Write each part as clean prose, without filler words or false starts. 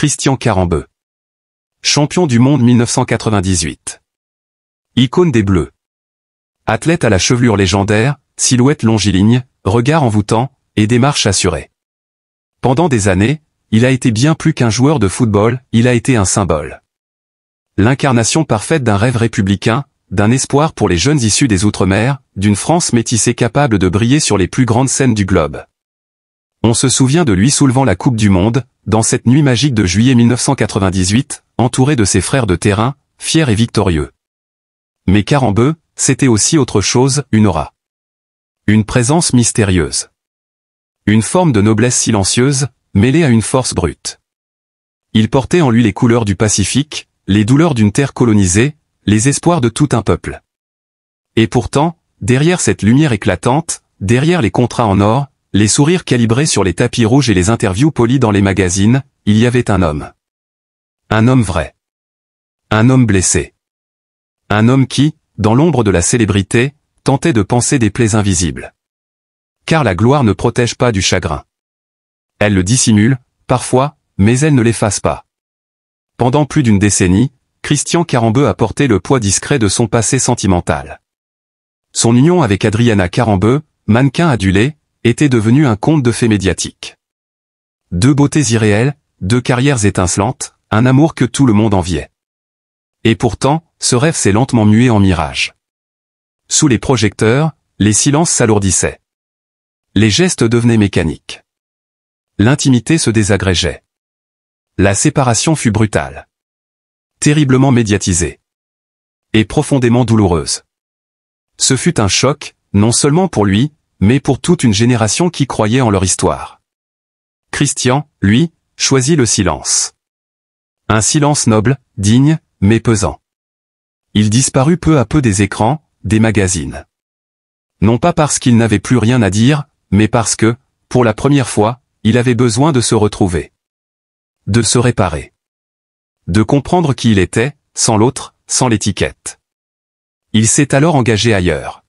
Christian Karembeu. Champion du monde 1998. Icône des Bleus. Athlète à la chevelure légendaire, silhouette longiligne, regard envoûtant, et démarche assurée. Pendant des années, il a été bien plus qu'un joueur de football, il a été un symbole. L'incarnation parfaite d'un rêve républicain, d'un espoir pour les jeunes issus des Outre-mer, d'une France métissée capable de briller sur les plus grandes scènes du globe. On se souvient de lui soulevant la Coupe du Monde, dans cette nuit magique de juillet 1998, entouré de ses frères de terrain, fiers et victorieux. Mais Karembeu, c'était aussi autre chose, une aura. Une présence mystérieuse. Une forme de noblesse silencieuse, mêlée à une force brute. Il portait en lui les couleurs du Pacifique, les douleurs d'une terre colonisée, les espoirs de tout un peuple. Et pourtant, derrière cette lumière éclatante, derrière les contrats en or, les sourires calibrés sur les tapis rouges et les interviews polies dans les magazines, il y avait un homme. Un homme vrai. Un homme blessé. Un homme qui, dans l'ombre de la célébrité, tentait de panser des plaies invisibles. Car la gloire ne protège pas du chagrin. Elle le dissimule, parfois, mais elle ne l'efface pas. Pendant plus d'une décennie, Christian Karembeu a porté le poids discret de son passé sentimental. Son union avec Adriana Karembeu, mannequin adulé, était devenue un conte de fées médiatique. Deux beautés irréelles, deux carrières étincelantes, un amour que tout le monde enviait. Et pourtant, ce rêve s'est lentement mué en mirage. Sous les projecteurs, les silences s'alourdissaient. Les gestes devenaient mécaniques. L'intimité se désagrégeait. La séparation fut brutale. Terriblement médiatisée. Et profondément douloureuse. Ce fut un choc, non seulement pour lui, mais pour toute une génération qui croyait en leur histoire. Christian, lui, choisit le silence. Un silence noble, digne, mais pesant. Il disparut peu à peu des écrans, des magazines. Non pas parce qu'il n'avait plus rien à dire, mais parce que, pour la première fois, il avait besoin de se retrouver. De se réparer. De comprendre qui il était, sans l'autre, sans l'étiquette. Il s'est alors engagé ailleurs.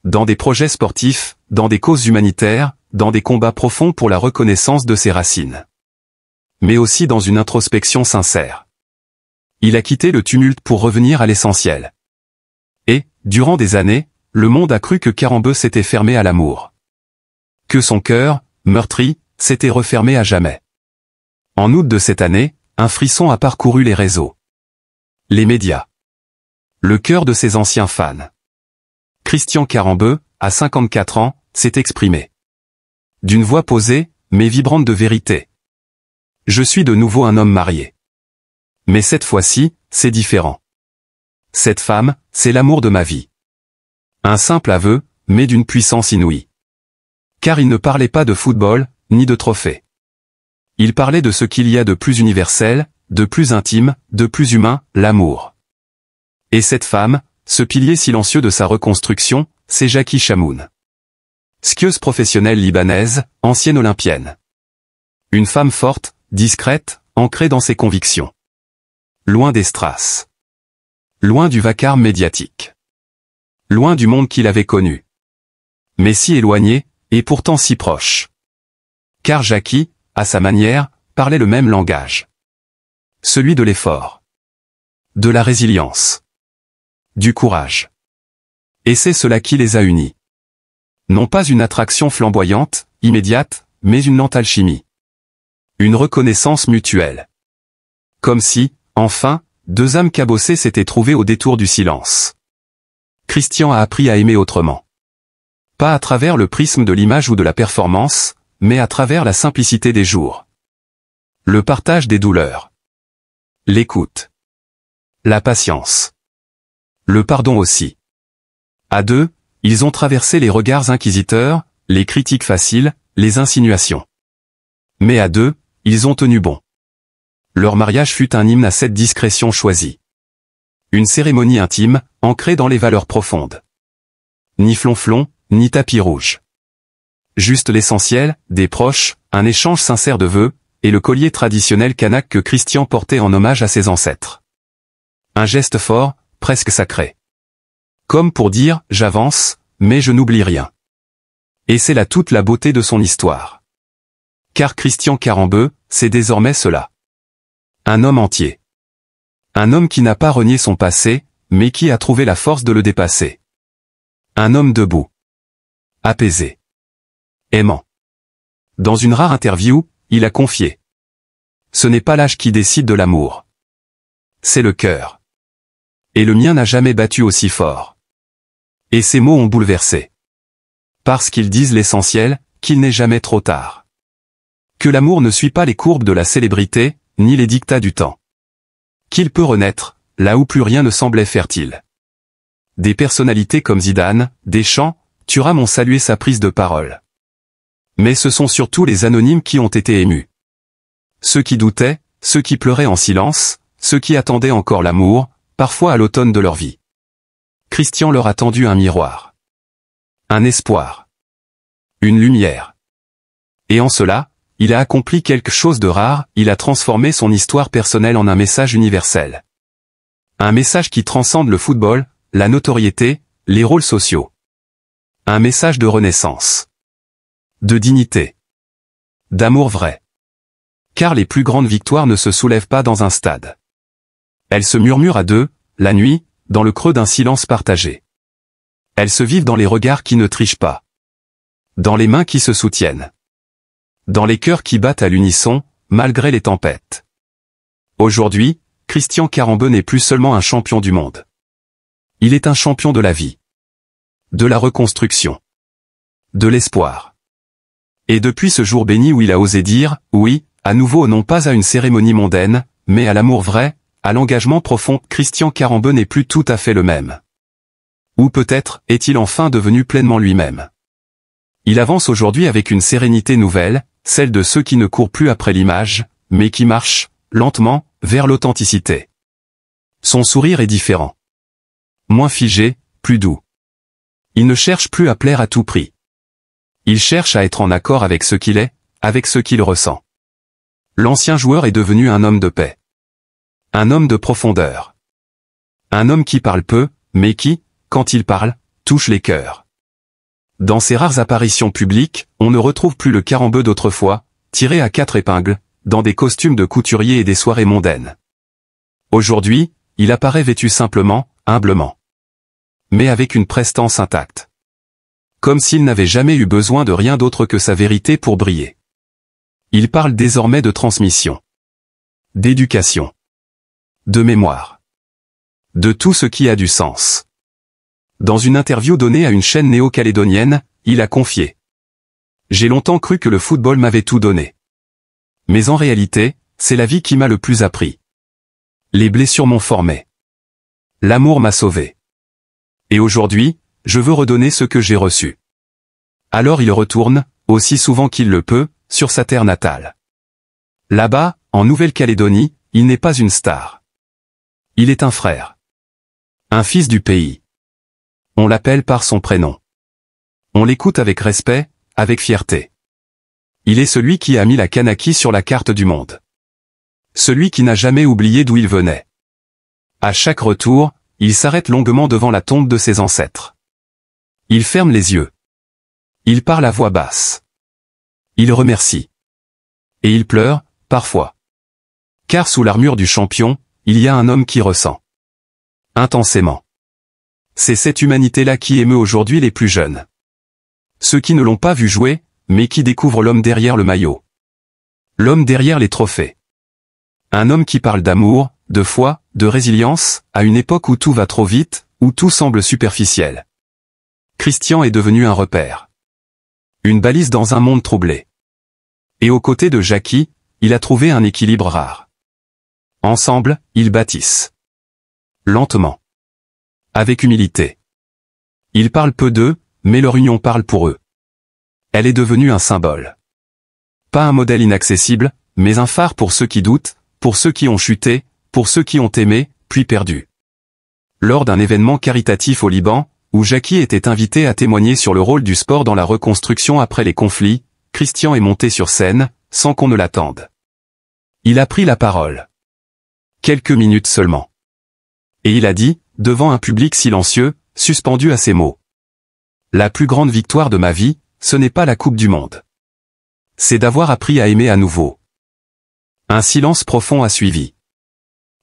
Dans des projets sportifs, dans des causes humanitaires, dans des combats profonds pour la reconnaissance de ses racines. Mais aussi dans une introspection sincère. Il a quitté le tumulte pour revenir à l'essentiel. Et, durant des années, le monde a cru que Karembeu s'était fermé à l'amour. Que son cœur, meurtri, s'était refermé à jamais. En août de cette année, un frisson a parcouru les réseaux. Les médias. Le cœur de ses anciens fans. Christian Karembeu, à 54 ans, s'est exprimé. D'une voix posée, mais vibrante de vérité. Je suis de nouveau un homme marié. Mais cette fois-ci, c'est différent. Cette femme, c'est l'amour de ma vie. Un simple aveu, mais d'une puissance inouïe. Car il ne parlait pas de football, ni de trophées. Il parlait de ce qu'il y a de plus universel, de plus intime, de plus humain, l'amour. Et cette femme, ce pilier silencieux de sa reconstruction, c'est Jackie Chamoun. Skieuse professionnelle libanaise, ancienne olympienne. Une femme forte, discrète, ancrée dans ses convictions. Loin des strass. Loin du vacarme médiatique. Loin du monde qu'il avait connu. Mais si éloigné, et pourtant si proche. Car Jackie, à sa manière, parlait le même langage. Celui de l'effort. De la résilience. Du courage. Et c'est cela qui les a unis. Non pas une attraction flamboyante, immédiate, mais une lente alchimie. Une reconnaissance mutuelle. Comme si, enfin, deux âmes cabossées s'étaient trouvées au détour du silence. Christian a appris à aimer autrement. Pas à travers le prisme de l'image ou de la performance, mais à travers la simplicité des jours. Le partage des douleurs. L'écoute. La patience. Le pardon aussi. À deux, ils ont traversé les regards inquisiteurs, les critiques faciles, les insinuations. Mais à deux, ils ont tenu bon. Leur mariage fut un hymne à cette discrétion choisie. Une cérémonie intime, ancrée dans les valeurs profondes. Ni flonflon, ni tapis rouge. Juste l'essentiel, des proches, un échange sincère de vœux, et le collier traditionnel kanak que Christian portait en hommage à ses ancêtres. Un geste fort, presque sacré. Comme pour dire, j'avance, mais je n'oublie rien. Et c'est là toute la beauté de son histoire. Car Christian Karembeu, c'est désormais cela. Un homme entier. Un homme qui n'a pas renié son passé, mais qui a trouvé la force de le dépasser. Un homme debout. Apaisé. Aimant. Dans une rare interview, il a confié. Ce n'est pas l'âge qui décide de l'amour. C'est le cœur. Et le mien n'a jamais battu aussi fort. Et ces mots ont bouleversé. Parce qu'ils disent l'essentiel, qu'il n'est jamais trop tard. Que l'amour ne suit pas les courbes de la célébrité, ni les dictats du temps. Qu'il peut renaître, là où plus rien ne semblait fertile. Des personnalités comme Zidane, Deschamps, Thuram ont salué sa prise de parole. Mais ce sont surtout les anonymes qui ont été émus. Ceux qui doutaient, ceux qui pleuraient en silence, ceux qui attendaient encore l'amour, parfois à l'automne de leur vie. Christian leur a tendu un miroir. Un espoir. Une lumière. Et en cela, il a accompli quelque chose de rare, il a transformé son histoire personnelle en un message universel. Un message qui transcende le football, la notoriété, les rôles sociaux. Un message de renaissance. De dignité. D'amour vrai. Car les plus grandes victoires ne se soulèvent pas dans un stade. Elles se murmurent à deux, la nuit, dans le creux d'un silence partagé. Elles se vivent dans les regards qui ne trichent pas. Dans les mains qui se soutiennent. Dans les cœurs qui battent à l'unisson, malgré les tempêtes. Aujourd'hui, Christian Karembeu n'est plus seulement un champion du monde. Il est un champion de la vie. De la reconstruction. De l'espoir. Et depuis ce jour béni où il a osé dire, oui, à nouveau non pas à une cérémonie mondaine, mais à l'amour vrai, à l'engagement profond, Christian Karembeu n'est plus tout à fait le même. Ou peut-être est-il enfin devenu pleinement lui-même. Il avance aujourd'hui avec une sérénité nouvelle, celle de ceux qui ne courent plus après l'image, mais qui marchent, lentement, vers l'authenticité. Son sourire est différent. Moins figé, plus doux. Il ne cherche plus à plaire à tout prix. Il cherche à être en accord avec ce qu'il est, avec ce qu'il ressent. L'ancien joueur est devenu un homme de paix. Un homme de profondeur. Un homme qui parle peu, mais qui, quand il parle, touche les cœurs. Dans ses rares apparitions publiques, on ne retrouve plus le Karembeu d'autrefois, tiré à 4 épingles, dans des costumes de couturier et des soirées mondaines. Aujourd'hui, il apparaît vêtu simplement, humblement. Mais avec une prestance intacte. Comme s'il n'avait jamais eu besoin de rien d'autre que sa vérité pour briller. Il parle désormais de transmission. D'éducation. De mémoire. De tout ce qui a du sens. Dans une interview donnée à une chaîne néo-calédonienne, il a confié. J'ai longtemps cru que le football m'avait tout donné. Mais en réalité, c'est la vie qui m'a le plus appris. Les blessures m'ont formé. L'amour m'a sauvé. Et aujourd'hui, je veux redonner ce que j'ai reçu. Alors il retourne, aussi souvent qu'il le peut, sur sa terre natale. Là-bas, en Nouvelle-Calédonie, il n'est pas une star. Il est un frère. Un fils du pays. On l'appelle par son prénom. On l'écoute avec respect, avec fierté. Il est celui qui a mis la Kanaki sur la carte du monde. Celui qui n'a jamais oublié d'où il venait. À chaque retour, il s'arrête longuement devant la tombe de ses ancêtres. Il ferme les yeux. Il parle à voix basse. Il remercie. Et il pleure, parfois. Car sous l'armure du champion, il y a un homme qui ressent. Intensément. C'est cette humanité-là qui émeut aujourd'hui les plus jeunes. Ceux qui ne l'ont pas vu jouer, mais qui découvrent l'homme derrière le maillot. L'homme derrière les trophées. Un homme qui parle d'amour, de foi, de résilience, à une époque où tout va trop vite, où tout semble superficiel. Christian est devenu un repère. Une balise dans un monde troublé. Et aux côtés de Jackie, il a trouvé un équilibre rare. Ensemble, ils bâtissent. Lentement. Avec humilité. Ils parlent peu d'eux, mais leur union parle pour eux. Elle est devenue un symbole. Pas un modèle inaccessible, mais un phare pour ceux qui doutent, pour ceux qui ont chuté, pour ceux qui ont aimé, puis perdu. Lors d'un événement caritatif au Liban, où Jackie était invité à témoigner sur le rôle du sport dans la reconstruction après les conflits, Christian est monté sur scène, sans qu'on ne l'attende. Il a pris la parole. Quelques minutes seulement. Et il a dit, devant un public silencieux, suspendu à ses mots. La plus grande victoire de ma vie, ce n'est pas la Coupe du Monde. C'est d'avoir appris à aimer à nouveau. Un silence profond a suivi.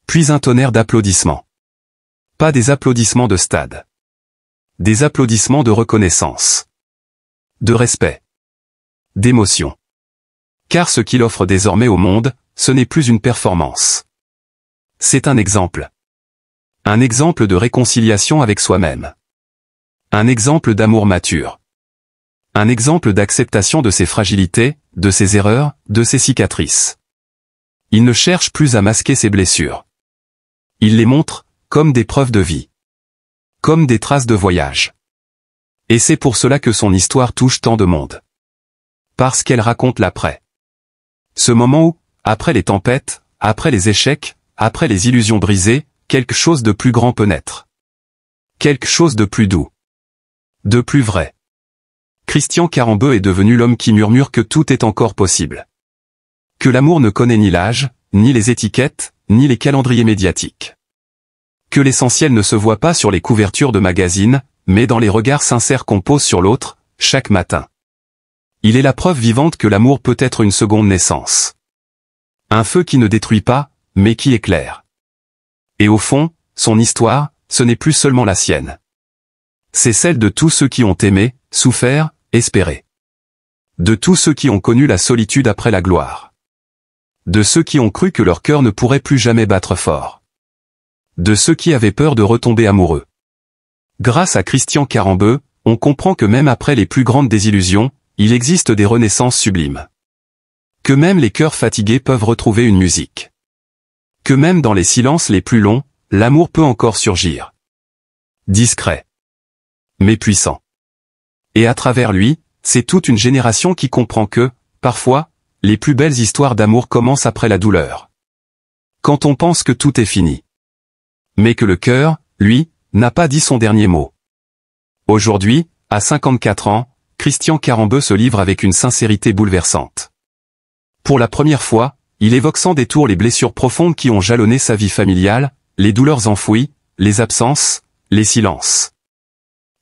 Puis un tonnerre d'applaudissements. Pas des applaudissements de stade. Des applaudissements de reconnaissance. De respect. D'émotion. Car ce qu'il offre désormais au monde, ce n'est plus une performance. C'est un exemple. Un exemple de réconciliation avec soi-même. Un exemple d'amour mature. Un exemple d'acceptation de ses fragilités, de ses erreurs, de ses cicatrices. Il ne cherche plus à masquer ses blessures. Il les montre, comme des preuves de vie. Comme des traces de voyage. Et c'est pour cela que son histoire touche tant de monde. Parce qu'elle raconte l'après. Ce moment où, après les tempêtes, après les échecs, après les illusions brisées, quelque chose de plus grand peut naître. Quelque chose de plus doux. De plus vrai. Christian Carambeu est devenu l'homme qui murmure que tout est encore possible. Que l'amour ne connaît ni l'âge, ni les étiquettes, ni les calendriers médiatiques. Que l'essentiel ne se voit pas sur les couvertures de magazines, mais dans les regards sincères qu'on pose sur l'autre, chaque matin. Il est la preuve vivante que l'amour peut être une seconde naissance. Un feu qui ne détruit pas, mais qui éclaire. Et au fond, son histoire, ce n'est plus seulement la sienne. C'est celle de tous ceux qui ont aimé, souffert, espéré. De tous ceux qui ont connu la solitude après la gloire. De ceux qui ont cru que leur cœur ne pourrait plus jamais battre fort. De ceux qui avaient peur de retomber amoureux. Grâce à Christian Carambeu, on comprend que même après les plus grandes désillusions, il existe des renaissances sublimes. Que même les cœurs fatigués peuvent retrouver une musique. Que même dans les silences les plus longs, l'amour peut encore surgir. Discret. Mais puissant. Et à travers lui, c'est toute une génération qui comprend que, parfois, les plus belles histoires d'amour commencent après la douleur. Quand on pense que tout est fini. Mais que le cœur, lui, n'a pas dit son dernier mot. Aujourd'hui, à 54 ans, Christian Carambeu se livre avec une sincérité bouleversante. Pour la première fois, il évoque sans détour les blessures profondes qui ont jalonné sa vie familiale, les douleurs enfouies, les absences, les silences.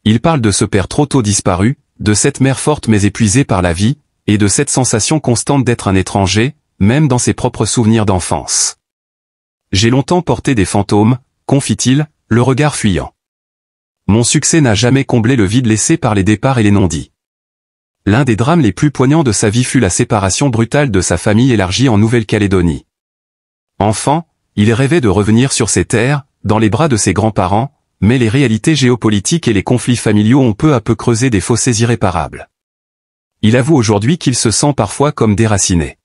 Il parle de ce père trop tôt disparu, de cette mère forte mais épuisée par la vie, et de cette sensation constante d'être un étranger, même dans ses propres souvenirs d'enfance. J'ai longtemps porté des fantômes, confie-t-il, le regard fuyant. Mon succès n'a jamais comblé le vide laissé par les départs et les non-dits. L'un des drames les plus poignants de sa vie fut la séparation brutale de sa famille élargie en Nouvelle-Calédonie. Enfant, il rêvait de revenir sur ses terres, dans les bras de ses grands-parents, mais les réalités géopolitiques et les conflits familiaux ont peu à peu creusé des fossés irréparables. Il avoue aujourd'hui qu'il se sent parfois comme déraciné.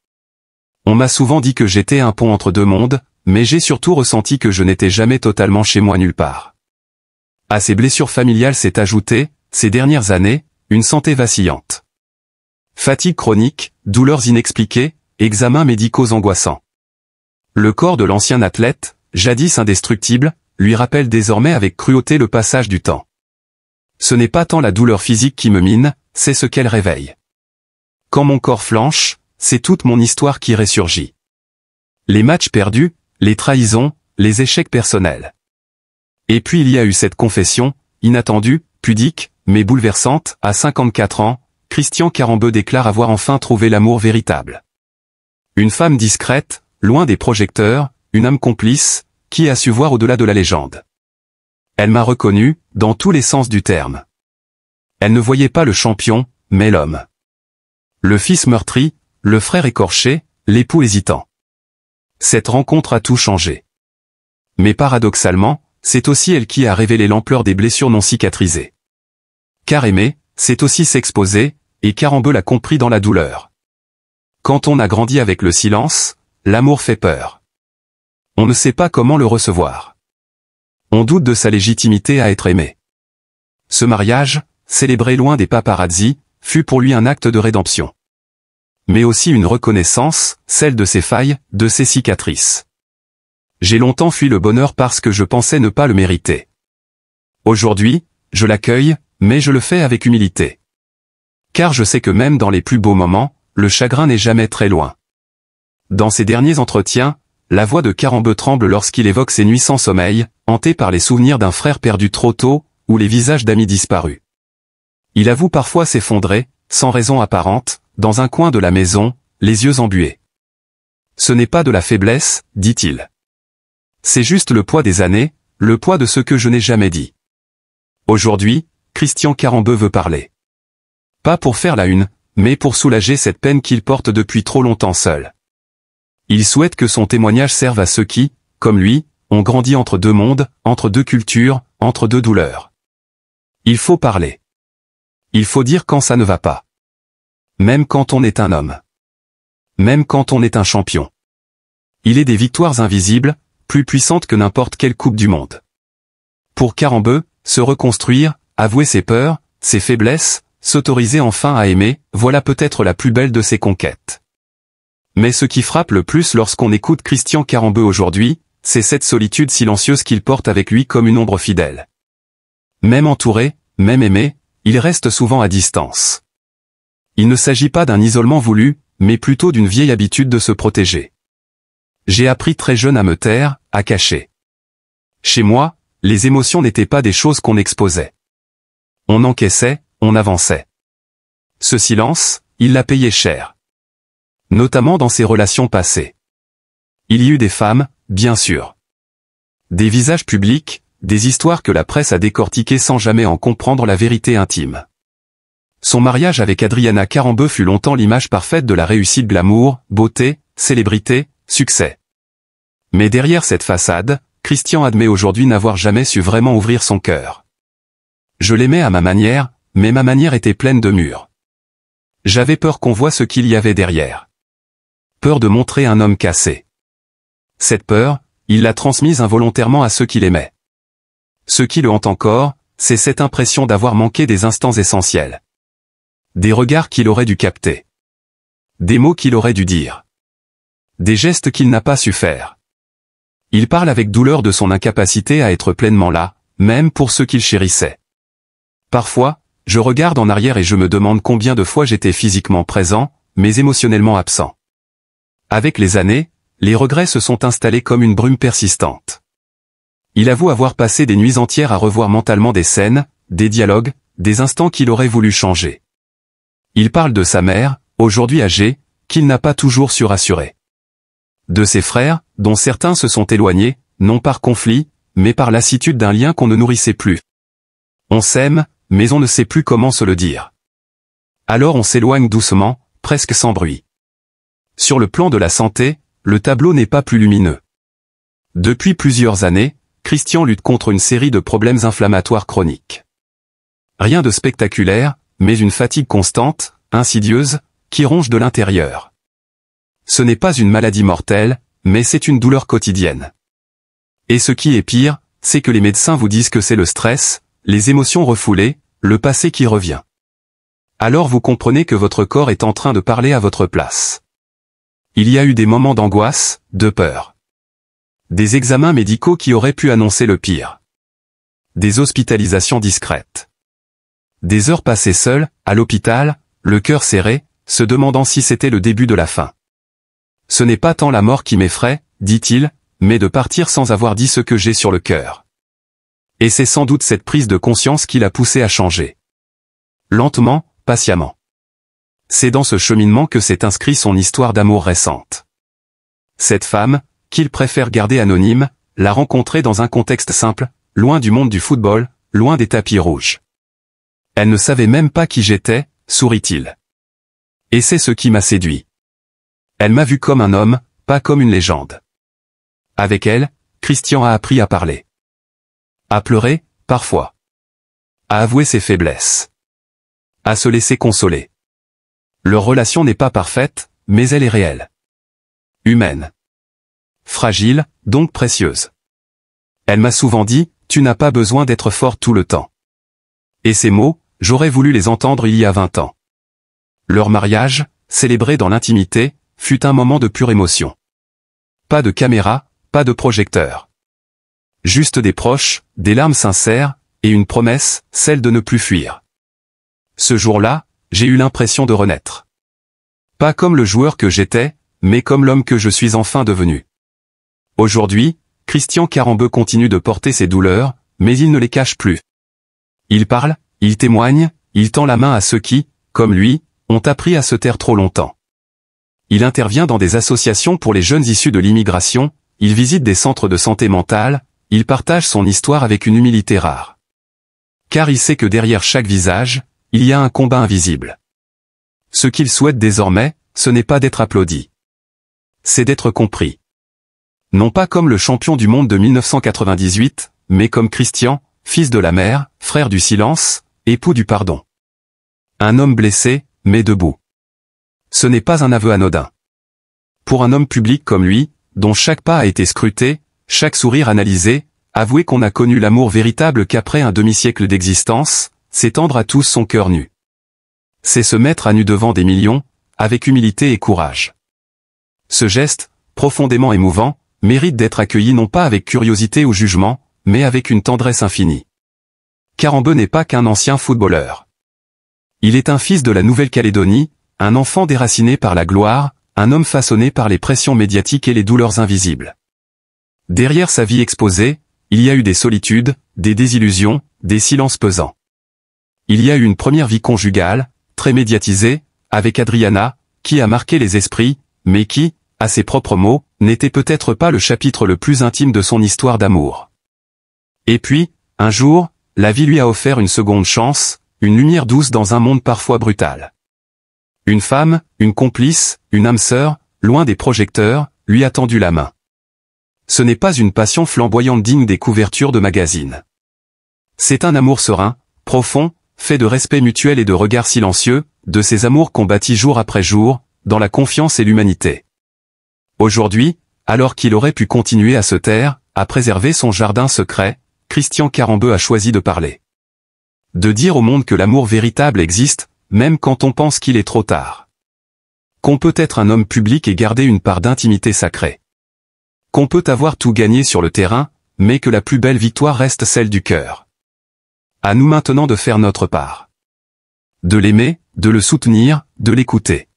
On m'a souvent dit que j'étais un pont entre deux mondes, mais j'ai surtout ressenti que je n'étais jamais totalement chez moi nulle part. À ces blessures familiales s'est ajoutée, ces dernières années, une santé vacillante. Fatigue chronique, douleurs inexpliquées, examens médicaux angoissants. Le corps de l'ancien athlète, jadis indestructible, lui rappelle désormais avec cruauté le passage du temps. Ce n'est pas tant la douleur physique qui me mine, c'est ce qu'elle réveille. Quand mon corps flanche, c'est toute mon histoire qui ressurgit. Les matchs perdus, les trahisons, les échecs personnels. Et puis il y a eu cette confession, inattendue, pudique, mais bouleversante, à 54 ans, Christian Carambeu déclare avoir enfin trouvé l'amour véritable. Une femme discrète, loin des projecteurs, une âme complice, qui a su voir au-delà de la légende. Elle m'a reconnu, dans tous les sens du terme. Elle ne voyait pas le champion, mais l'homme. Le fils meurtri, le frère écorché, l'époux hésitant. Cette rencontre a tout changé. Mais paradoxalement, c'est aussi elle qui a révélé l'ampleur des blessures non cicatrisées. Car aimer, c'est aussi s'exposer, et Carambeu l'a compris dans la douleur. Quand on a grandi avec le silence, l'amour fait peur. On ne sait pas comment le recevoir. On doute de sa légitimité à être aimé. Ce mariage, célébré loin des paparazzis, fut pour lui un acte de rédemption. Mais aussi une reconnaissance, celle de ses failles, de ses cicatrices. J'ai longtemps fui le bonheur parce que je pensais ne pas le mériter. Aujourd'hui, je l'accueille, mais je le fais avec humilité. Car je sais que même dans les plus beaux moments, le chagrin n'est jamais très loin. Dans ses derniers entretiens, la voix de Carambeu tremble lorsqu'il évoque ses nuits sans sommeil, hantées par les souvenirs d'un frère perdu trop tôt, ou les visages d'amis disparus. Il avoue parfois s'effondrer, sans raison apparente, dans un coin de la maison, les yeux embués. Ce n'est pas de la faiblesse, dit-il. C'est juste le poids des années, le poids de ce que je n'ai jamais dit. Aujourd'hui, Christian Carambeu veut parler. Pas pour faire la une, mais pour soulager cette peine qu'il porte depuis trop longtemps seul. Il souhaite que son témoignage serve à ceux qui, comme lui, ont grandi entre deux mondes, entre deux cultures, entre deux douleurs. Il faut parler. Il faut dire quand ça ne va pas. Même quand on est un homme. Même quand on est un champion. Il est des victoires invisibles, plus puissantes que n'importe quelle coupe du monde. Pour Carambeu, se reconstruire, avouer ses peurs, ses faiblesses, s'autoriser enfin à aimer, voilà peut-être la plus belle de ses conquêtes. Mais ce qui frappe le plus lorsqu'on écoute Christian Carambeu aujourd'hui, c'est cette solitude silencieuse qu'il porte avec lui comme une ombre fidèle. Même entouré, même aimé, il reste souvent à distance. Il ne s'agit pas d'un isolement voulu, mais plutôt d'une vieille habitude de se protéger. J'ai appris très jeune à me taire, à cacher. Chez moi, les émotions n'étaient pas des choses qu'on exposait. On encaissait, on avançait. Ce silence, il l'a payé cher. Notamment dans ses relations passées. Il y eut des femmes, bien sûr. Des visages publics, des histoires que la presse a décortiquées sans jamais en comprendre la vérité intime. Son mariage avec Adriana Carambeu fut longtemps l'image parfaite de la réussite glamour, beauté, célébrité, succès. Mais derrière cette façade, Christian admet aujourd'hui n'avoir jamais su vraiment ouvrir son cœur. Je l'aimais à ma manière, mais ma manière était pleine de murs. J'avais peur qu'on voie ce qu'il y avait derrière. Peur de montrer un homme cassé. Cette peur, il l'a transmise involontairement à ceux qu'il aimait. Ce qui le hante encore, c'est cette impression d'avoir manqué des instants essentiels. Des regards qu'il aurait dû capter. Des mots qu'il aurait dû dire. Des gestes qu'il n'a pas su faire. Il parle avec douleur de son incapacité à être pleinement là, même pour ceux qu'il chérissait. Parfois, je regarde en arrière et je me demande combien de fois j'étais physiquement présent, mais émotionnellement absent. Avec les années, les regrets se sont installés comme une brume persistante. Il avoue avoir passé des nuits entières à revoir mentalement des scènes, des dialogues, des instants qu'il aurait voulu changer. Il parle de sa mère, aujourd'hui âgée, qu'il n'a pas toujours su rassurer. De ses frères, dont certains se sont éloignés, non par conflit, mais par lassitude d'un lien qu'on ne nourrissait plus. On s'aime, mais on ne sait plus comment se le dire. Alors on s'éloigne doucement, presque sans bruit. Sur le plan de la santé, le tableau n'est pas plus lumineux. Depuis plusieurs années, Christian lutte contre une série de problèmes inflammatoires chroniques. Rien de spectaculaire, mais une fatigue constante, insidieuse, qui ronge de l'intérieur. Ce n'est pas une maladie mortelle, mais c'est une douleur quotidienne. Et ce qui est pire, c'est que les médecins vous disent que c'est le stress, les émotions refoulées, le passé qui revient. Alors vous comprenez que votre corps est en train de parler à votre place. Il y a eu des moments d'angoisse, de peur. Des examens médicaux qui auraient pu annoncer le pire. Des hospitalisations discrètes. Des heures passées seules, à l'hôpital, le cœur serré, se demandant si c'était le début de la fin. Ce n'est pas tant la mort qui m'effraie, dit-il, mais de partir sans avoir dit ce que j'ai sur le cœur. Et c'est sans doute cette prise de conscience qui l'a poussé à changer. Lentement, patiemment. C'est dans ce cheminement que s'est inscrit son histoire d'amour récente. Cette femme, qu'il préfère garder anonyme, l'a rencontrée dans un contexte simple, loin du monde du football, loin des tapis rouges. Elle ne savait même pas qui j'étais, sourit-il. Et c'est ce qui m'a séduit. Elle m'a vu comme un homme, pas comme une légende. Avec elle, Christian a appris à parler. À pleurer, parfois. À avouer ses faiblesses. À se laisser consoler. Leur relation n'est pas parfaite, mais elle est réelle. Humaine. Fragile, donc précieuse. Elle m'a souvent dit, tu n'as pas besoin d'être forte tout le temps. Et ces mots, j'aurais voulu les entendre il y a 20 ans. Leur mariage, célébré dans l'intimité, fut un moment de pure émotion. Pas de caméra, pas de projecteur. Juste des proches, des larmes sincères, et une promesse, celle de ne plus fuir. Ce jour-là, j'ai eu l'impression de renaître. Pas comme le joueur que j'étais, mais comme l'homme que je suis enfin devenu. Aujourd'hui, Christian Carambeu continue de porter ses douleurs, mais il ne les cache plus. Il parle, il témoigne, il tend la main à ceux qui, comme lui, ont appris à se taire trop longtemps. Il intervient dans des associations pour les jeunes issus de l'immigration, il visite des centres de santé mentale, il partage son histoire avec une humilité rare. Car il sait que derrière chaque visage, il y a un combat invisible. Ce qu'il souhaite désormais, ce n'est pas d'être applaudi. C'est d'être compris. Non pas comme le champion du monde de 1998, mais comme Christian, fils de la mer, frère du silence, époux du pardon. Un homme blessé, mais debout. Ce n'est pas un aveu anodin. Pour un homme public comme lui, dont chaque pas a été scruté, chaque sourire analysé, avouer qu'on a connu l'amour véritable qu'après un demi-siècle d'existence, c'est tendre à tous son cœur nu. C'est se mettre à nu devant des millions, avec humilité et courage. Ce geste, profondément émouvant, mérite d'être accueilli non pas avec curiosité ou jugement, mais avec une tendresse infinie. Karembeu n'est pas qu'un ancien footballeur. Il est un fils de la Nouvelle-Calédonie, un enfant déraciné par la gloire, un homme façonné par les pressions médiatiques et les douleurs invisibles. Derrière sa vie exposée, il y a eu des solitudes, des désillusions, des silences pesants. Il y a eu une première vie conjugale, très médiatisée, avec Adriana, qui a marqué les esprits, mais qui, à ses propres mots, n'était peut-être pas le chapitre le plus intime de son histoire d'amour. Et puis, un jour, la vie lui a offert une seconde chance, une lumière douce dans un monde parfois brutal. Une femme, une complice, une âme sœur, loin des projecteurs, lui a tendu la main. Ce n'est pas une passion flamboyante digne des couvertures de magazines. C'est un amour serein, profond, fait de respect mutuel et de regards silencieux, de ces amours qu'on bâtit jour après jour, dans la confiance et l'humanité. Aujourd'hui, alors qu'il aurait pu continuer à se taire, à préserver son jardin secret, Christian Karembeu a choisi de parler. De dire au monde que l'amour véritable existe, même quand on pense qu'il est trop tard. Qu'on peut être un homme public et garder une part d'intimité sacrée. Qu'on peut avoir tout gagné sur le terrain, mais que la plus belle victoire reste celle du cœur. À nous maintenant de faire notre part. De l'aimer, de le soutenir, de l'écouter.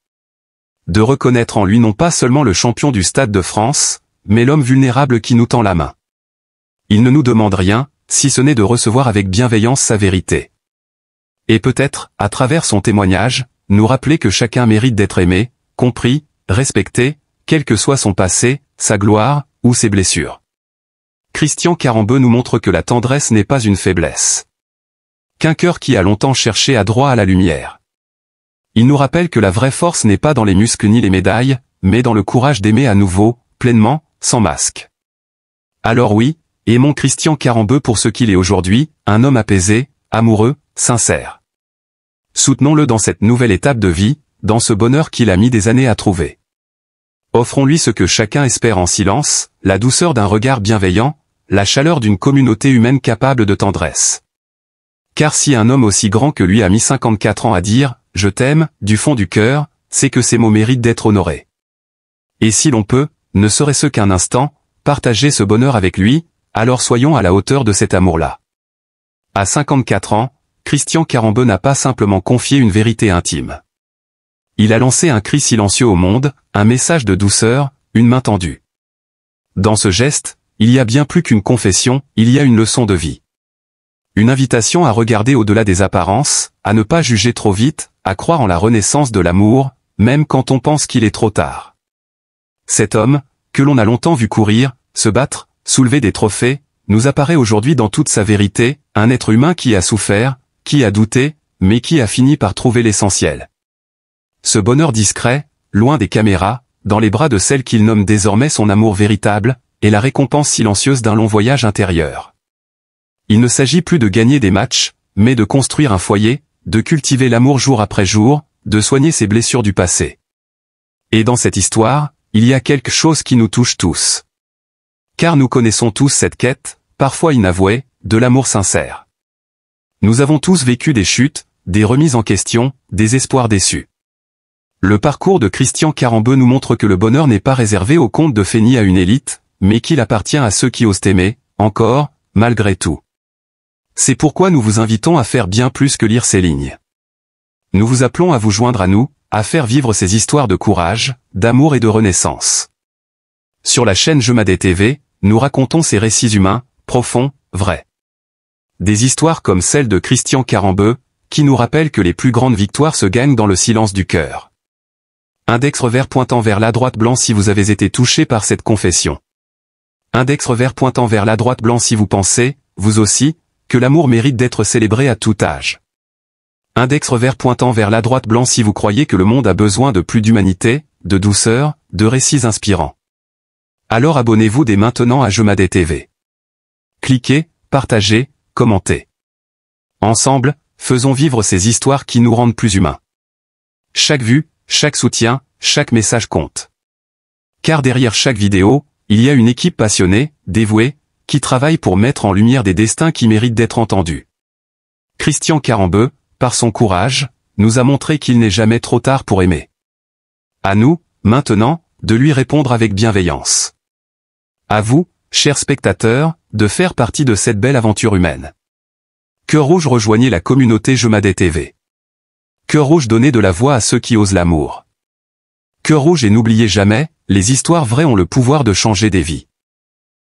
De reconnaître en lui non pas seulement le champion du Stade de France, mais l'homme vulnérable qui nous tend la main. Il ne nous demande rien, si ce n'est de recevoir avec bienveillance sa vérité. Et peut-être, à travers son témoignage, nous rappeler que chacun mérite d'être aimé, compris, respecté, quel que soit son passé, sa gloire, ou ses blessures. Christian Karembeu nous montre que la tendresse n'est pas une faiblesse. Qu'un cœur qui a longtemps cherché a droit à la lumière. Il nous rappelle que la vraie force n'est pas dans les muscles ni les médailles, mais dans le courage d'aimer à nouveau, pleinement, sans masque. Alors oui, aimons Christian Karembeu pour ce qu'il est aujourd'hui, un homme apaisé, amoureux, sincère. Soutenons-le dans cette nouvelle étape de vie, dans ce bonheur qu'il a mis des années à trouver. Offrons-lui ce que chacun espère en silence, la douceur d'un regard bienveillant, la chaleur d'une communauté humaine capable de tendresse. Car si un homme aussi grand que lui a mis 54 ans à dire « Je t'aime » du fond du cœur, c'est que ces mots méritent d'être honorés. Et si l'on peut, ne serait-ce qu'un instant, partager ce bonheur avec lui, alors soyons à la hauteur de cet amour-là. À 54 ans, Christian Karembeu n'a pas simplement confié une vérité intime. Il a lancé un cri silencieux au monde, un message de douceur, une main tendue. Dans ce geste, il y a bien plus qu'une confession, il y a une leçon de vie. Une invitation à regarder au-delà des apparences, à ne pas juger trop vite, à croire en la renaissance de l'amour, même quand on pense qu'il est trop tard. Cet homme, que l'on a longtemps vu courir, se battre, soulever des trophées, nous apparaît aujourd'hui dans toute sa vérité, un être humain qui a souffert, qui a douté, mais qui a fini par trouver l'essentiel. Ce bonheur discret, loin des caméras, dans les bras de celle qu'il nomme désormais son amour véritable, est la récompense silencieuse d'un long voyage intérieur. Il ne s'agit plus de gagner des matchs, mais de construire un foyer, de cultiver l'amour jour après jour, de soigner ses blessures du passé. Et dans cette histoire, il y a quelque chose qui nous touche tous. Car nous connaissons tous cette quête, parfois inavouée, de l'amour sincère. Nous avons tous vécu des chutes, des remises en question, des espoirs déçus. Le parcours de Christian Karembeu nous montre que le bonheur n'est pas réservé aux contes de Fénie à une élite, mais qu'il appartient à ceux qui osent aimer, encore, malgré tout. C'est pourquoi nous vous invitons à faire bien plus que lire ces lignes. Nous vous appelons à vous joindre à nous, à faire vivre ces histoires de courage, d'amour et de renaissance. Sur la chaîne Jemadé TV, nous racontons ces récits humains, profonds, vrais. Des histoires comme celle de Christian Karembeu, qui nous rappellent que les plus grandes victoires se gagnent dans le silence du cœur. Index revers pointant vers la droite blanc si vous avez été touché par cette confession. Index revers pointant vers la droite blanc si vous pensez, vous aussi, que l'amour mérite d'être célébré à tout âge. Index revers pointant vers la droite blanc si vous croyez que le monde a besoin de plus d'humanité, de douceur, de récits inspirants. Alors abonnez-vous dès maintenant à Jemadé TV. Cliquez, partagez, commentez. Ensemble, faisons vivre ces histoires qui nous rendent plus humains. Chaque vue, chaque soutien, chaque message compte. Car derrière chaque vidéo, il y a une équipe passionnée, dévouée, qui travaille pour mettre en lumière des destins qui méritent d'être entendus. Christian Carambeu, par son courage, nous a montré qu'il n'est jamais trop tard pour aimer. À nous, maintenant, de lui répondre avec bienveillance. À vous, chers spectateurs, de faire partie de cette belle aventure humaine. Cœur Rouge, rejoignez la communauté Jemadé TV. Cœur Rouge, donnez de la voix à ceux qui osent l'amour. Cœur Rouge, et n'oubliez jamais, les histoires vraies ont le pouvoir de changer des vies.